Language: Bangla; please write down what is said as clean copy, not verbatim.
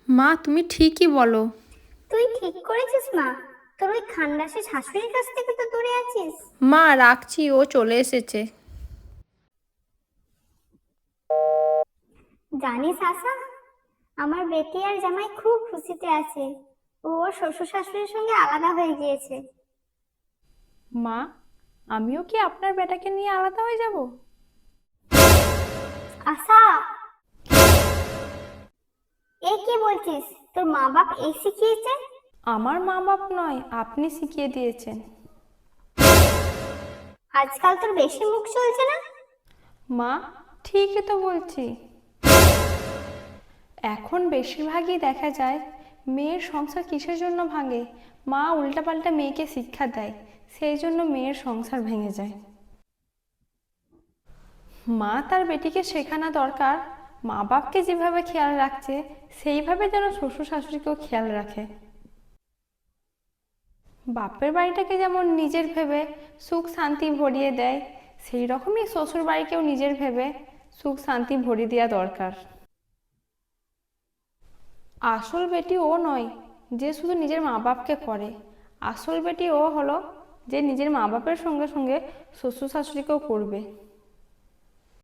মা, তুমি ঠিকই বলো। তুই ঠিক করেছিস মা। তোর ওই খান্ডাসে শাশুড়ির কাছ থেকে তো দূরে আছিস। মা, রাখছি, ও চলে এসেছে। জানিস আশা, আমার বেটি আর জামাই খুব খুশিতে আছে। ও ওর শ্বশুর শাশুড়ির সঙ্গে আলাদা হয়ে গিয়েছে। মা, আমিও কি আপনার বেটাকে নিয়ে আলাদা হয়ে যাব? আশা, এ কি বলছিস? তোর মা বাপ এই শিখিয়েছে? আমার মা বাপ নয়, আপনি শিখিয়ে দিয়েছেন। আজকাল তোর বেশি মুখ চলছে না? মা, ঠিকই তো বলছি। এখন বেশিরভাগই দেখা যায় মেয়ের সংসার কিসের জন্য ভাঙে, মা উল্টাপাল্টা মেয়েকে শিক্ষা দেয়, সেই জন্য মেয়ের সংসার ভেঙে যায়। মা তার বেটিকে শেখানো দরকার মা বাপকে যেভাবে খেয়াল রাখছে সেইভাবে যেন শ্বশুর শাশুড়িকেও খেয়াল রাখে। বাপের বাড়িটাকে যেমন নিজের ভেবে সুখ শান্তি ভরিয়ে দেয়, সেই রকমই শ্বশুর বাড়িকেও নিজের ভেবে সুখ শান্তি ভরিয়ে দেওয়া দরকার। আসল বেটি ও নয় যে শুধু নিজের মা বাপকে করে, আসল বেটি ও হলো যে নিজের মা বাপের সঙ্গে সঙ্গে শ্বশুর শাশুড়িকেও করবে।